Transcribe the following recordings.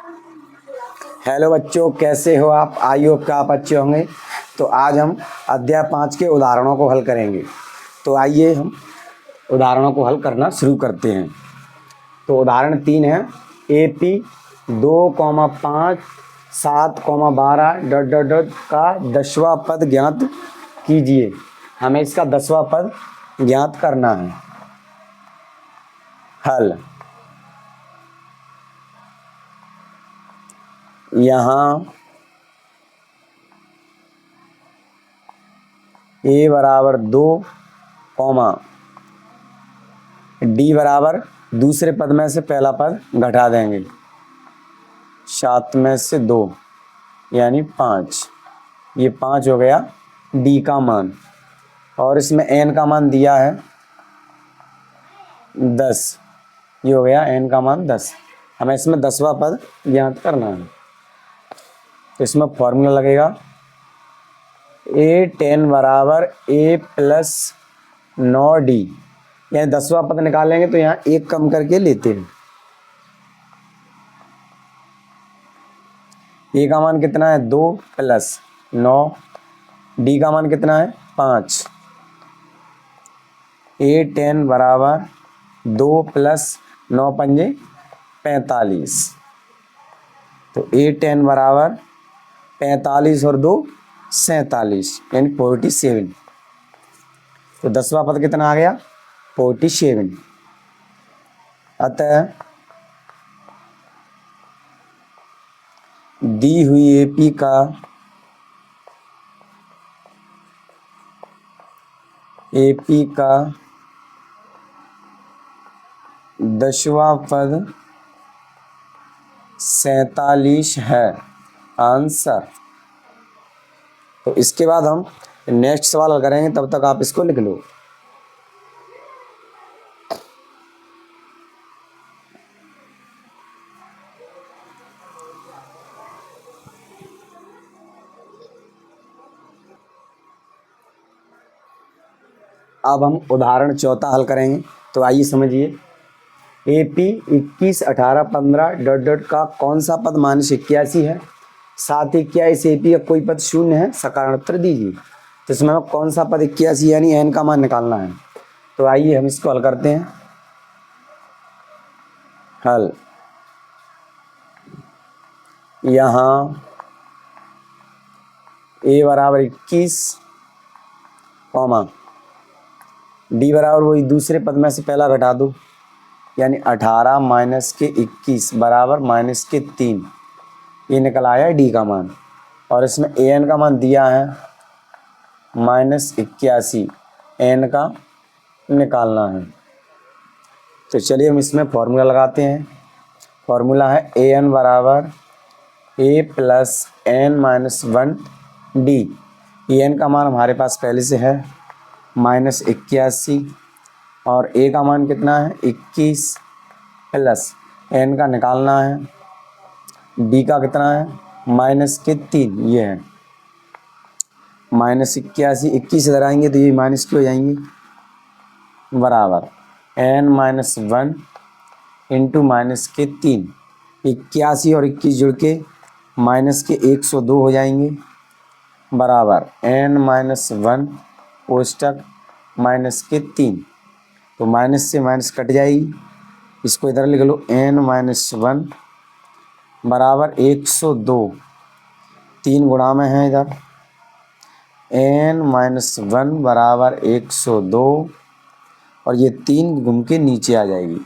Hello बच्चों, कैसे हो आप? आई होप कि आप अच्छे होंगे। तो आज हम अध्याय 5 के उदाहरणों को हल करेंगे। तो आइए हम उदाहरणों को हल करना शुरू करते हैं। तो उदाहरण 3 है, AP 2,5 7,12 डॉट डॉट डॉट का 10वां पद ज्ञात कीजिए। हमें इसका 10वां पद ज्ञात करना है। हल, यहाँ A बराबर 2, D बराबर दूसरे पद में से पहला पद घटा देंगे, 7 में से 2 यानी 5। ये 5 हो गया D का मान, और इसमें N का मान दिया है 10। ये हो गया N का मान 10। हमें इसमें 10वां पद ज्ञात करना है। तो इसमें फॉर्मूला लगेगा A10 बराबर A प्लस 9D। यानी 10वां पद निकालेंगे तो यहाँ एक कम करके लेते हैं। A का मान कितना है? 2 प्लस 9। D का मान कितना है? 5। A10 बराबर 2 प्लस 9 पंजे 45। तो A10 बराबर 45 और 2 47 यानी 47। तो 10वां पद कितना आ गया? 47। अतः दी हुई AP का 10वां पद 47 है आंसर। तो इसके बाद हम नेक्स्ट सवाल हल करेंगे, तब तक आप इसको लिख लो। अब हम उदाहरण 4 हल करेंगे। तो आइए समझिए। AP 21 18 15 डॉट डॉट का कौन सा पद -81 है? 7 21 AP का कोई पद शून्य है, सकारात्मक उत्तर दीजिए। तो इसमें हमें कौन सा पद 81 यानी N का मान निकालना है। तो आइए हम इसको हल करते हैं। हल, यहाँ A बराबर 21, D बराबर वही दूसरे पद में से पहला घटा दो, यानी 18 माइनस के 21 बराबर -3। ये निकल आया D का मान, और इसमें AN का मान दिया है -81। N का निकालना है। तो चलिए हम इसमें फॉर्मूला लगाते हैं। फॉर्मूला है AN बराबर A प्लस N-1D। AN का मान हमारे पास पहले से है -81, और A का मान कितना है? 21 प्लस N का निकालना है, D का कितना है? -3। ये है -81, 21 इधर आएंगे तो ये माइनस के हो जाएंगे, बराबर N-1 इंटू -3। 81 और 21 जुड़ के -102 हो जाएंगे, बराबर N-1 कोष्टक -3। तो माइनस से माइनस कट जाएगी, इसको इधर लिख लो N-1 बराबर 102। 3 गुणा में है इधर, N-1 बराबर 102, और ये 3 घूम के नीचे आ जाएगी।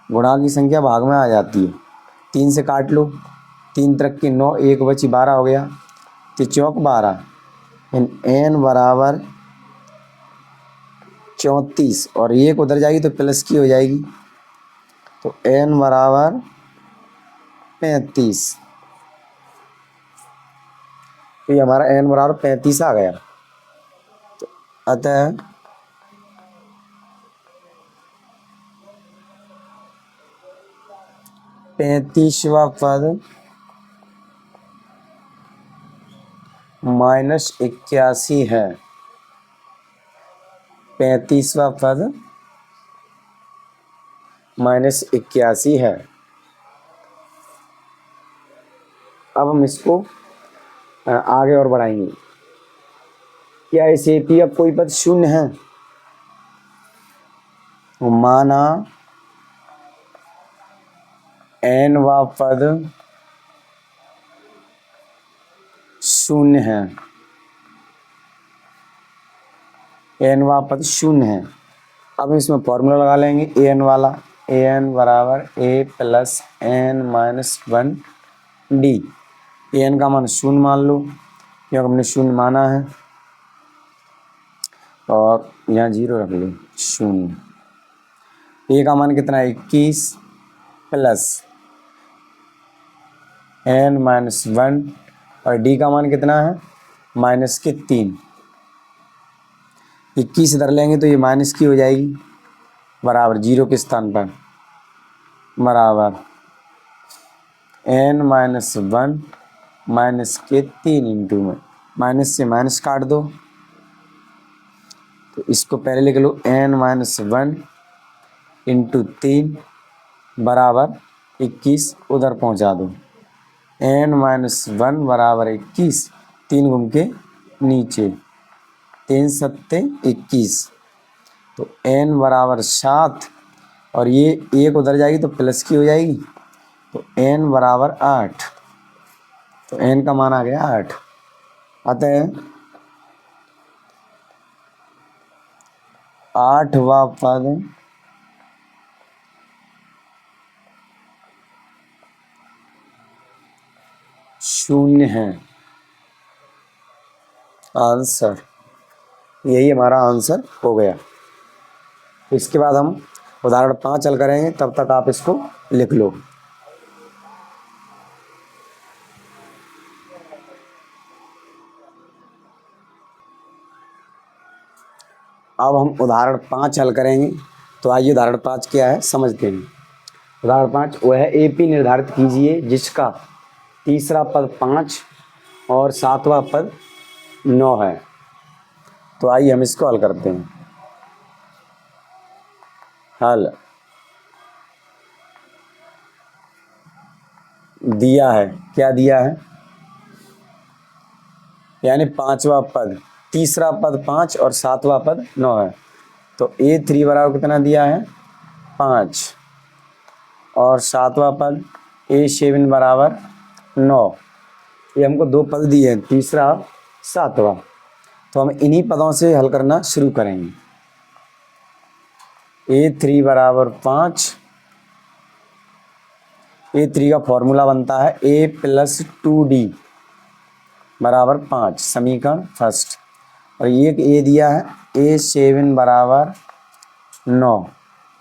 गुणा की संख्या भाग में आ जाती है, 3 से काट लो, 3 तरक की 9, 1 बची 12 हो गया, 3 चौक 12। N बराबर 34, और 1 उधर जाएगी तो प्लस की हो जाएगी, तो N बराबर 35। तो ये हमारा N बराबर 35 आ गया। तो अतः पैंतीसवां पद -81 है। 35वां पद -81 है। अब हम इसको आगे और बढ़ाएंगे। क्या इस ए पी अब कोई पद शून्य है? माना n वा पद शून्य है, n वा पद शून्य है। अब इसमें फॉर्मूला लगा लेंगे ए एन वाला, ए एन बराबर A plus N minus one D. A N का मान शून्य मान लो क्योंकि हमने शून्य माना है, और यहाँ जीरो रख लो, शून्य। ए का मान कितना है 21 प्लस एन माइनस वन, और डी का मान कितना है माइनस के 3। 21 इधर लेंगे तो ये माइनस की हो जाएगी, बराबर जीरो के स्थान पर बराबर एन माइनस वन माइनस के 3 इंटू में माइनस से माइनस काट दो, तो इसको पहले लिख लो एन माइनस वन इंटू 3 बराबर 21, उधर पहुंचा दो। एन माइनस वन बराबर 21, 3 घूम के नीचे, 3 सत्ते 21, तो n बराबर 7, और ये एक उधर जाएगी तो प्लस की हो जाएगी, तो n बराबर 8, तो n का मान आ गया 8। अतः 8वां पद शून्य है। आंसर, यही हमारा आंसर हो गया। इसके बाद हम उदाहरण 5 हल करेंगे, तब तक आप इसको लिख लो। अब हम उदाहरण 5 हल करेंगे, तो आइए उदाहरण 5 क्या है समझते हैं। उदाहरण 5 वो है ए पी निर्धारित कीजिए जिसका तीसरा पद 5 और 7वां पद 9 है। तो आइए हम इसको हल करते हैं। हल दिया है, क्या दिया है, यानी 5वां पद, तीसरा पद 5 और 7वां पद 9 है। तो A3 बराबर कितना दिया है 5, और 7वां पद A7 बराबर 9। ये हमको 2 पद दिए हैं, तीसरा 7वां। तो हम इन्हीं पदों से हल करना शुरू करेंगे। A3 बराबर 5, A3 का फॉर्मूला बनता है A प्लस 2D बराबर 5, समीकरण फर्स्ट। और ये A दिया है A7 बराबर 9,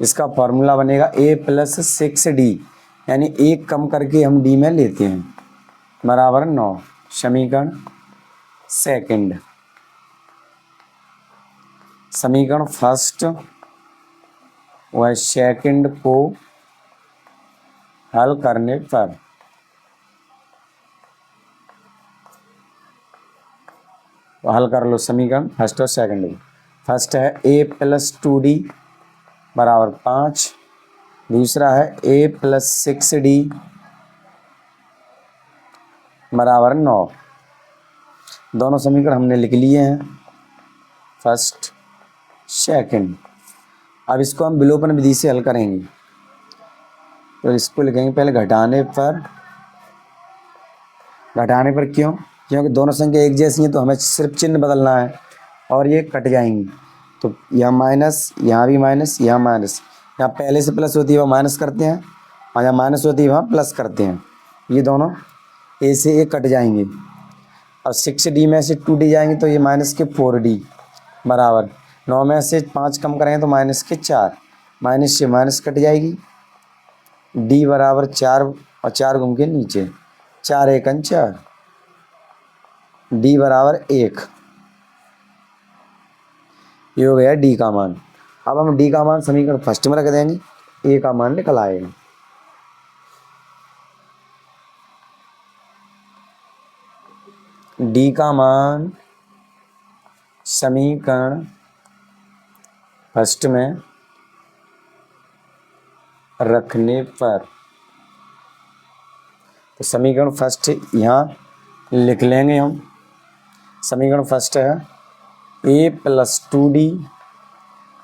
इसका फॉर्मूला बनेगा A प्लस 6D, यानी एक कम करके हम D में लेते हैं, बराबर 9, समीकरण सेकंड। समीकरण फर्स्ट व सेकंड को हल करने पर हल कर लो समीकरण फर्स्ट और सेकंड। फर्स्ट है A प्लस 2D बराबर 5, दूसरा है A प्लस 6D बराबर 9। दोनों समीकरण हमने लिख लिए हैं, फर्स्ट सेकंड। अब इसको हम विलोपन विधि से हल करेंगे। तो इसको लिखेंगे पहले घटाने पर। घटाने पर क्यों? क्योंकि दोनों संख्या एक जैसी हैं, तो हमें सिर्फ चिन्ह बदलना है और ये कट जाएंगी। तो यहाँ माइनस, यहाँ भी माइनस, यहाँ माइनस, यहाँ पहले से प्लस होती है वहाँ माइनस करते हैं, और यहाँ माइनस होती है वहाँ प्लस करते हैं। ये दोनों ए से ए कट जाएंगे, और 6D में से 2D जाएंगे तो ये माइनस के 4D बराबर 9 में से 5 कम करेंगे तो माइनस के 4, माइनस से माइनस कट जाएगी, D बराबर 4 और 4 घूम के नीचे, 4 एकन 4, D बराबर 1। ये हो गया D का मान। अब हम D का मान समीकरण फर्स्ट में रख देंगे, A का मान निकल आएगा। D का मान समीकरण फर्स्ट में रखने पर तो समीकरण फर्स्ट यहाँ लिख लेंगे हम। समीकरण फर्स्ट है a प्लस 2d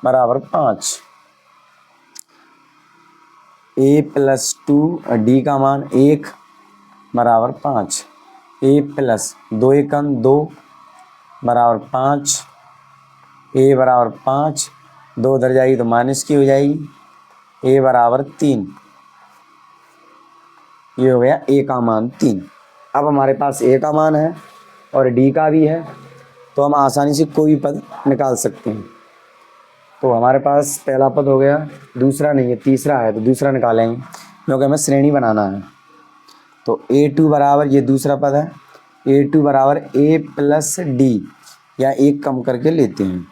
बराबर 5। a प्लस 2d का मान 1 बराबर 5। a प्लस 2 एकम 2 बराबर 5। a बराबर 5, 2 उधर जाएगी तो माइनस की हो जाएगी। a बराबर 3, ये हो गया a का मान 3। अब हमारे पास a का मान है और d का भी है, तो हम आसानी से कोई पद निकाल सकते हैं। तो हमारे पास पहला पद हो गया, दूसरा नहीं है, तीसरा है, तो दूसरा निकालेंगे क्योंकि हमें श्रेणी बनाना है। तो a2 बराबर, ये दूसरा पद है, a2 बराबर a प्लस डी, या एक कम करके लेते हैं।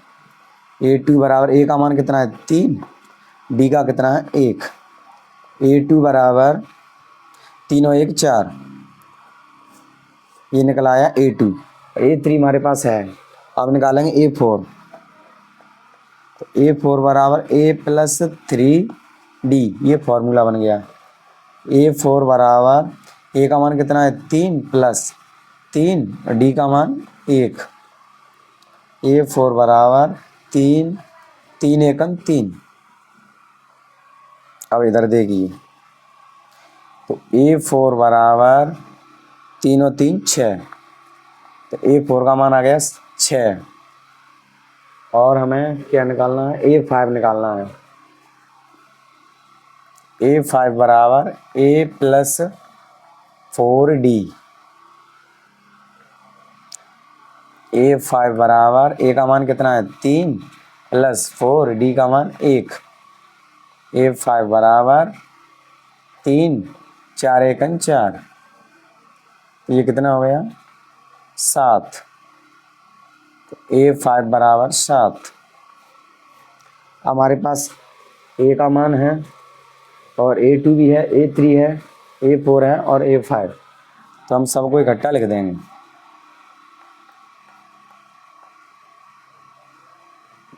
a2 बराबर, a का मान कितना है 3, d का कितना है 1। a2 बराबर 3 और 1 4, ये निकल आया a2। a3 हमारे पास है, अब निकालेंगे a4। तो a4 बराबर a प्लस 3d, ये फॉर्मूला बन गया। a4 बराबर a का मान कितना है 3 प्लस 3, d का मान 1। a4 बराबर 3, 3 एकम 3। अब इधर देखिए, तो a4 बराबर 3 और 3 6, तो a4 का मान आ गया 6। और हमें क्या निकालना है, a5 निकालना है। a5 बराबर a प्लस 4d, a5 बराबर a का मान कितना है 3 प्लस 4, d का मान 1। a5 बराबर 3, 4 एकम 4, तो ये कितना हो गया 7। तो a5 बराबर 7। हमारे पास a का मान है और a2 भी है, a3 है, a4 है और a5, तो हम सबको इकट्ठा लिख देंगे।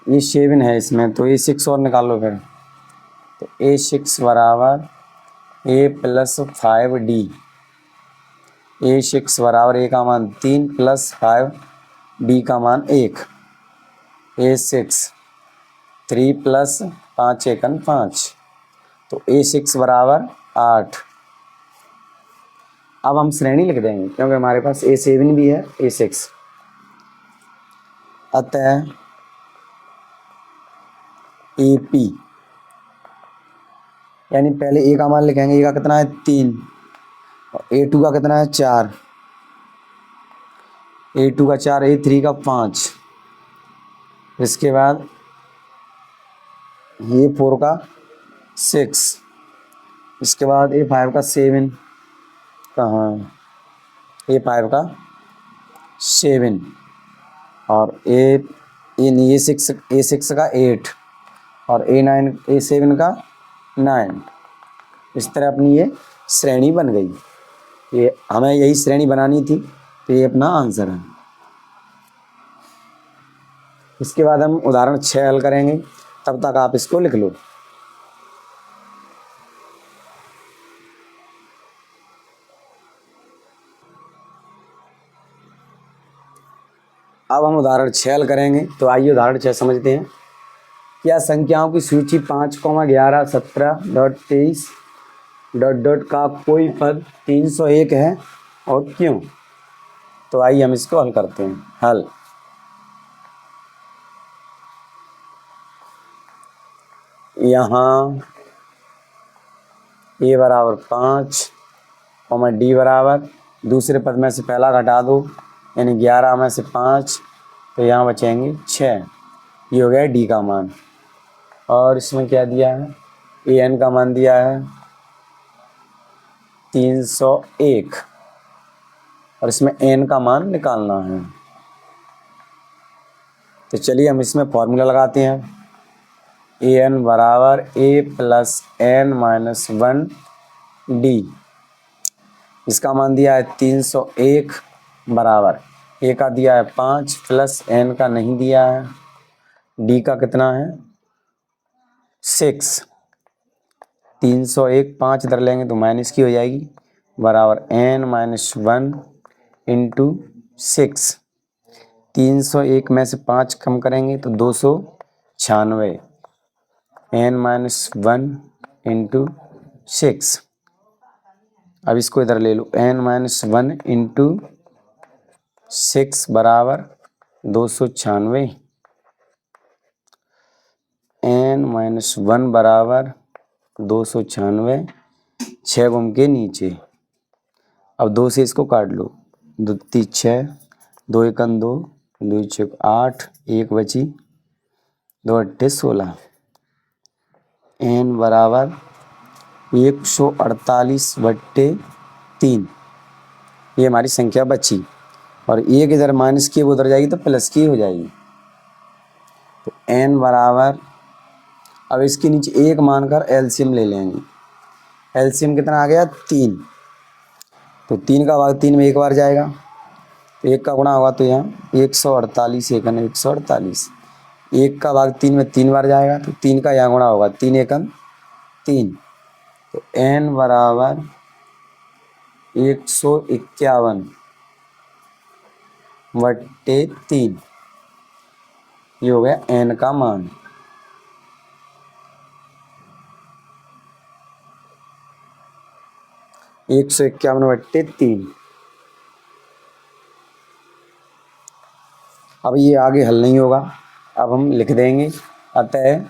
ये 7 है इसमें, तो a6 और निकाल लो फिर। तो a6 बराबर a प्लस 5d, a6 बराबर a का मान 3 प्लस 5, d का मान 1। a6 3 प्लस 5 एकम 5, तो a6 बराबर 8। अब हम श्रेणी लिख देंगे क्योंकि हमारे पास a7 भी है, a6। अतः AP, यानी पहले a का मान लिखेंगे, a का कितना है 3 और a2 का कितना है 4, a2 का 4, a3 का 5, इसके बाद a4 का 6, इसके बाद a5 का 7, कहाँ a5 का 7, और a6 का 8 और a7 का 9। इस तरह अपनी ये श्रेणी बन गई। ये हमें यही श्रेणी बनानी थी, तो ये अपना आंसर है। इसके बाद हम उदाहरण 6 हल करेंगे, तब तक आप इसको लिख लो। अब हम उदाहरण 6 हल करेंगे, तो आइए उदाहरण 6 समझते हैं। क्या संख्याओं की सूची 5, 11, 17, 23 का कोई पद 301 है और क्यों? तो आइए हम इसको हल करते हैं। हल, यहाँ a बराबर 5 और d बराबर, दूसरे पद में से पहला घटा दो, यानी 11 में से 5, तो यहाँ बचेंगे 6। ये हो गया d का मान। और इसमें क्या दिया है, an का मान दिया है 301 और इसमें n का मान निकालना है। तो चलिए हम इसमें फॉर्मूला लगाते हैं। an बराबर a plus n minus 1d, इसका मान दिया है 301 बराबर a का दिया है 5 प्लस n का नहीं दिया है, d का कितना है 6। 301 5 इधर लेंगे तो माइनस की हो जाएगी, बराबर n-1 इंटू 6। 301 में से 5 कम करेंगे तो 296। n-1 into 6। अब इसको इधर ले लो, n-1 इंटू 6 बराबर 296। n-1 बराबर 296। 6 गुम के नीचे, अब 2 से इसको काट लो, 2 3 6, 2 1 2, 2 6 8, 1 बची, 2 8 16। n बराबर 148/3 ये हमारी संख्या बची। और एक इधर माइनस की वो उधर जाएगी तो प्लस की हो जाएगी। तो n बराबर, अब इसके नीचे एक मानकर एलसीएम ले लेंगे। एलसीएम कितना आ गया 3। तो 3 का भाग 3 में एक बार जाएगा, तो 1 का गुणा होगा तो यहाँ 148 एकन 148। 1 का भाग 3 में 3 बार जाएगा, तो 3 का यहाँ गुणा होगा 3 एकन 3। तो n बराबर 151/3 ये हो गया n का मान। एक 151/3। अब ये आगे हल नहीं होगा, अब हम लिख देंगे, अतः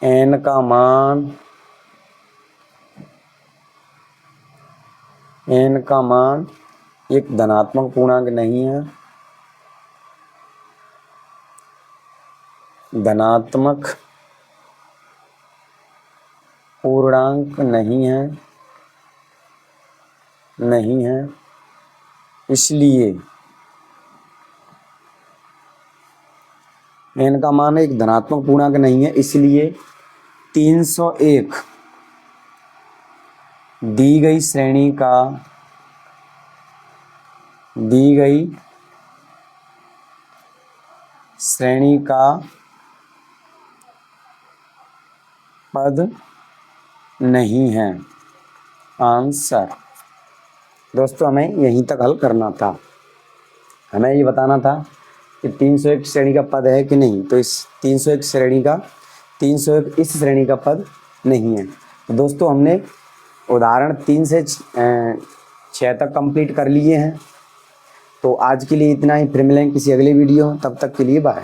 n का मान एक धनात्मक पूर्णांक नहीं है, धनात्मक पूर्णांक नहीं है, इसलिए n का मान एक धनात्मक पूर्णांक नहीं है, इसलिए 301 दी गई श्रेणी का पद नहीं है। आंसर। दोस्तों हमें यहीं तक हल करना था, हमें ये बताना था कि 301 श्रेणी का पद है कि नहीं। तो इस 301 इस श्रेणी का पद नहीं है। तो दोस्तों हमने उदाहरण 3 से 6 तक कंप्लीट कर लिए हैं। तो आज के लिए इतना ही, फिर मिलेंगे किसी अगले वीडियो, तब तक के लिए बाय।